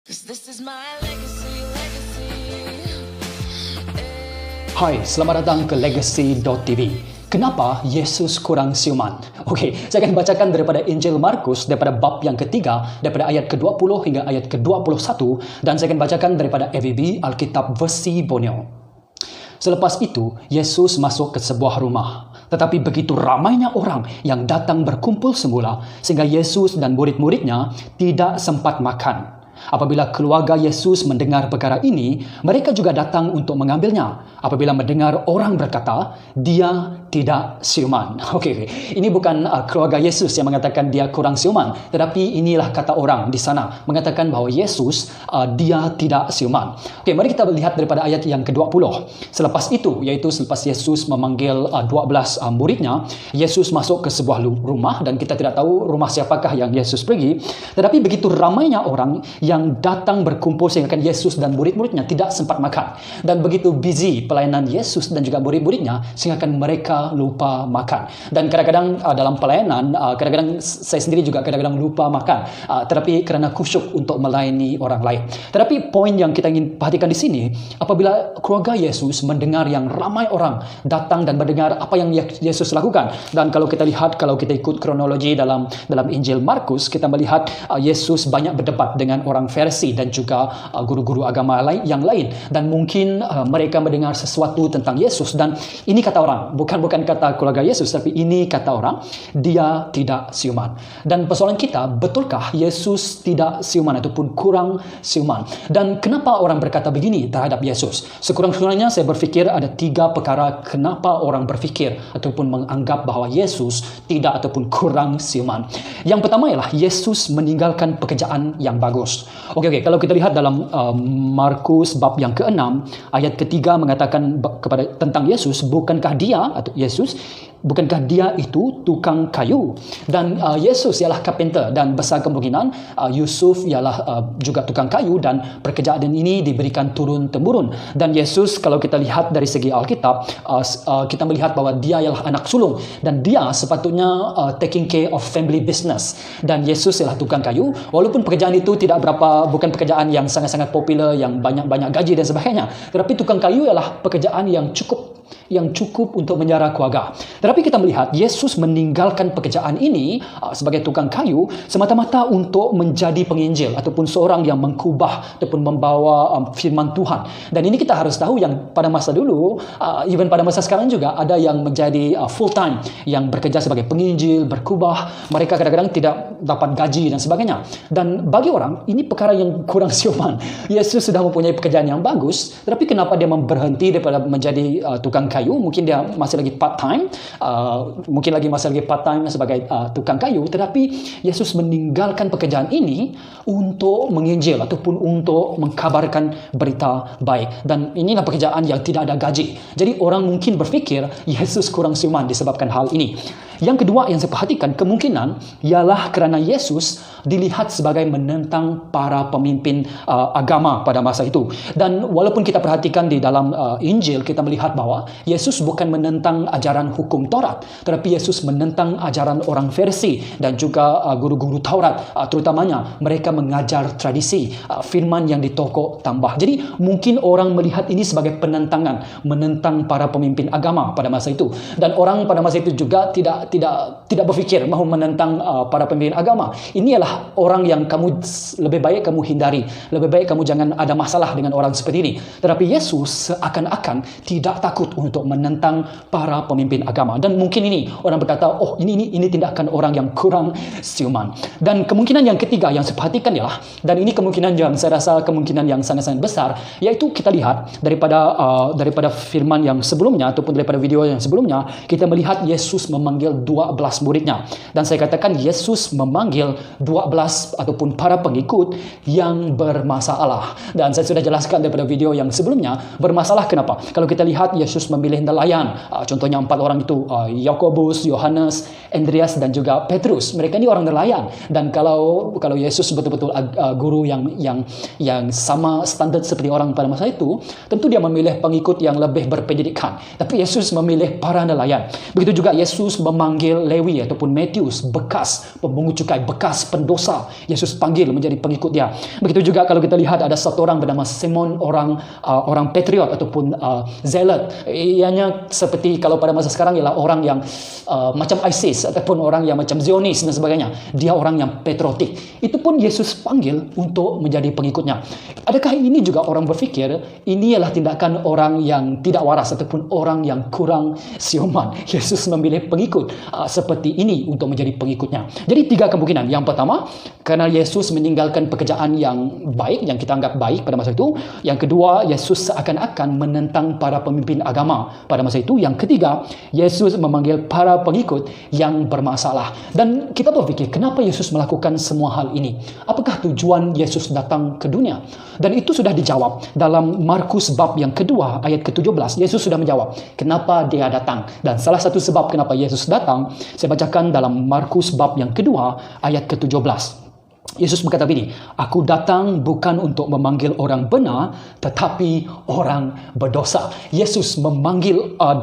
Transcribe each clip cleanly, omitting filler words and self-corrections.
'Cause this is my legacy. Hai, selamat datang ke Legacy.tv. Kenapa Yesus kurang siuman? Okey, saya akan bacakan daripada Injil Markus daripada bab yang ketiga, daripada ayat ke-20 hingga ayat ke-21, dan saya akan bacakan daripada AVB Alkitab versi Borneo. Selepas itu, Yesus masuk ke sebuah rumah. Tetapi begitu ramainya orang yang datang berkumpul semula, sehingga Yesus dan murid-muridnya tidak sempat makan. Apabila keluarga Yesus mendengar perkara ini, mereka juga datang untuk mengambilnya. Apabila mendengar orang berkata, dia tidak siuman. Okey. Ini bukan keluarga Yesus yang mengatakan dia kurang siuman, tetapi inilah kata orang di sana mengatakan bahawa Yesus dia tidak siuman. Okey, mari kita lihat daripada ayat yang ke-20. Selepas itu, iaitu selepas Yesus memanggil 12 muridnya, Yesus masuk ke sebuah rumah dan kita tidak tahu rumah siapakah yang Yesus pergi. Tetapi begitu ramainya orang yang datang berkumpul sehingga Yesus dan murid-muridnya tidak sempat makan. Dan begitu busy pelayanan Yesus dan juga murid-muridnya sehingga mereka lupa makan. Dan kadang-kadang dalam pelayanan, kadang-kadang saya sendiri juga kadang-kadang lupa makan. Tetapi kerana khusyuk untuk melayani orang lain. Tetapi poin yang kita ingin perhatikan di sini, apabila keluarga Yesus mendengar yang ramai orang datang dan mendengar apa yang Yesus lakukan. Dan kalau kita lihat, kalau kita ikut kronologi dalam Injil Markus, kita melihat Yesus banyak berdebat dengan orang Farisi dan juga guru-guru agama yang lain, dan mungkin mereka mendengar sesuatu tentang Yesus, dan ini kata orang, bukan kata keluarga Yesus, tapi ini kata orang, dia tidak siuman. Dan persoalan kita, betulkah Yesus tidak siuman ataupun kurang siuman? Dan kenapa orang berkata begini terhadap Yesus? Sekurang-kurangnya saya berfikir ada 3 perkara kenapa orang berfikir ataupun menganggap bahawa Yesus tidak ataupun kurang siuman. Yang pertama ialah Yesus meninggalkan pekerjaan yang bagus. Okey, kalau kita lihat dalam Markus bab yang ke-6, ayat ke-3 mengatakan kepada tentang Yesus, bukankah dia itu tukang kayu, dan Yesus ialah carpenter, dan besar kemungkinan Yusuf ialah juga tukang kayu, dan pekerjaan ini diberikan turun-temurun. Dan Yesus, kalau kita lihat dari segi Alkitab, kita melihat bahawa dia ialah anak sulung, dan dia sepatutnya taking care of family business, dan Yesus ialah tukang kayu, walaupun pekerjaan itu bukan pekerjaan yang sangat-sangat popular, yang banyak-banyak gaji dan sebagainya, tetapi tukang kayu ialah pekerjaan yang cukup untuk menjara keluarga. Tetapi kita melihat Yesus meninggalkan pekerjaan ini sebagai tukang kayu semata-mata untuk menjadi penginjil ataupun seorang yang mengkubah ataupun membawa firman Tuhan. Dan ini kita harus tahu yang pada masa dulu, even pada masa sekarang juga ada yang menjadi full time, yang bekerja sebagai penginjil, berkubah. Mereka kadang-kadang tidak dapat gaji dan sebagainya. Dan bagi orang ini perkara yang kurang siuman. Yesus sudah mempunyai pekerjaan yang bagus, tetapi kenapa dia berhenti daripada menjadi tukang kayu? Mungkin dia masih lagi part time, sebagai tukang kayu, tetapi Yesus meninggalkan pekerjaan ini untuk menginjil ataupun untuk mengkabarkan berita baik. Dan inilah pekerjaan yang tidak ada gaji. Jadi orang mungkin berfikir Yesus kurang siuman disebabkan hal ini. Yang kedua yang saya perhatikan, kemungkinan ialah kerana Yesus dilihat sebagai menentang para pemimpin agama pada masa itu. Dan walaupun kita perhatikan di dalam Injil, kita melihat bahawa Yesus bukan menentang ajaran hukum Taurat, tetapi Yesus menentang ajaran orang Farisi dan juga guru-guru Taurat. Terutamanya mereka mengajar tradisi, firman yang ditokok tambah. Jadi mungkin orang melihat ini sebagai penentangan, menentang para pemimpin agama pada masa itu. Dan orang pada masa itu juga tidak berfikir mahu menentang para pemimpin agama. Ini adalah orang yang lebih baik kamu hindari, lebih baik kamu jangan ada masalah dengan orang seperti ini. Tetapi Yesus seakan-akan tidak takut untuk menentang para pemimpin agama. Dan mungkin ini orang berkata, oh ini tindakan orang yang kurang siuman. Dan kemungkinan yang ketiga yang saya perhatikan ialah, dan ini kemungkinan yang saya rasa kemungkinan yang sangat-sangat besar, iaitu kita lihat daripada firman yang sebelumnya ataupun daripada video yang sebelumnya, kita melihat Yesus memanggil 12 muridnya. Dan saya katakan Yesus memanggil 12 ataupun para pengikut yang bermasalah. Dan saya sudah jelaskan daripada video yang sebelumnya, bermasalah kenapa? Kalau kita lihat Yesus memilih nelayan, contohnya 4 orang itu, Yakobus, Yohanes, Andreas dan juga Petrus. Mereka ini orang nelayan. Dan kalau Yesus betul-betul guru yang sama standard seperti orang pada masa itu, tentu dia memilih pengikut yang lebih berpendidikan. Tapi Yesus memilih para nelayan. Begitu juga Yesus memanggil Lewi ataupun Matius, bekas pemungut cukai, bekas pendosa. Yesus panggil menjadi pengikut dia. Begitu juga kalau kita lihat ada satu orang bernama Simon, orang patriot ataupun zealot. Ianya seperti kalau pada masa sekarang ialah orang yang macam ISIS ataupun orang yang macam Zionis dan sebagainya. Dia orang yang patriotik. Itu pun Yesus panggil untuk menjadi pengikutnya. Adakah ini juga orang berfikir ini ialah tindakan orang yang tidak waras ataupun orang yang kurang siuman? Yesus memilih pengikut seperti ini untuk menjadi pengikutnya. Jadi 3 kemungkinan. Yang pertama, karena Yesus meninggalkan pekerjaan yang baik, yang kita anggap baik pada masa itu. Yang kedua, Yesus seakan-akan menentang para pemimpin agama pada masa itu. Yang ketiga, Yesus memanggil para pengikut yang bermasalah. Dan kita berfikir, kenapa Yesus melakukan semua hal ini? Apakah tujuan Yesus datang ke dunia? Dan itu sudah dijawab dalam Markus bab yang kedua ayat ke-17. Yesus sudah menjawab kenapa dia datang. Dan salah satu sebab kenapa Yesus datang, saya bacakan dalam Markus bab yang kedua ayat ke-17. Yesus berkata begini, aku datang bukan untuk memanggil orang benar, tetapi orang berdosa. Yesus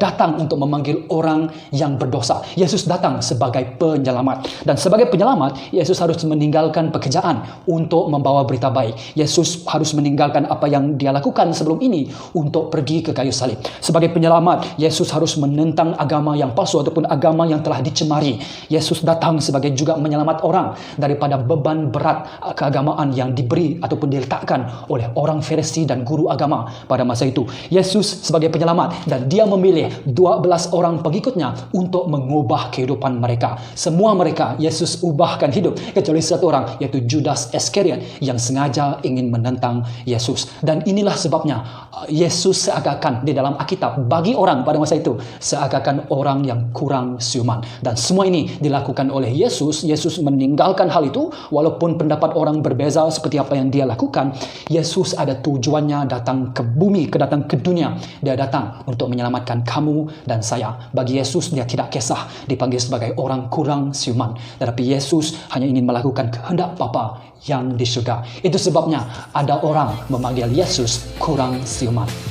datang untuk memanggil orang yang berdosa. Yesus datang sebagai penyelamat. Dan sebagai penyelamat, Yesus harus meninggalkan pekerjaan untuk membawa berita baik. Yesus harus meninggalkan apa yang dia lakukan sebelum ini untuk pergi ke kayu salib. Sebagai penyelamat, Yesus harus menentang agama yang palsu ataupun agama yang telah dicemari. Yesus datang sebagai juga menyelamat orang daripada beban berat keagamaan yang diberi ataupun diletakkan oleh orang Farisi dan guru agama pada masa itu. Yesus sebagai penyelamat dan dia memilih 12 orang pengikutnya untuk mengubah kehidupan mereka. Semua mereka Yesus ubahkan hidup kecuali satu orang, yaitu Judas Iskariot yang sengaja ingin menentang Yesus. Dan inilah sebabnya Yesus seakan di dalam Alkitab bagi orang pada masa itu seakan orang yang kurang siuman. Dan semua ini dilakukan oleh Yesus. Yesus meninggalkan hal itu walaupun pendapat orang berbeza seperti apa yang dia lakukan. Yesus ada tujuannya datang ke bumi, datang ke dunia. Dia datang untuk menyelamatkan kamu dan saya. Bagi Yesus dia tidak kisah dipanggil sebagai orang kurang siuman, tetapi Yesus hanya ingin melakukan kehendak Bapa yang di surga. Itu sebabnya ada orang memanggil Yesus kurang siuman.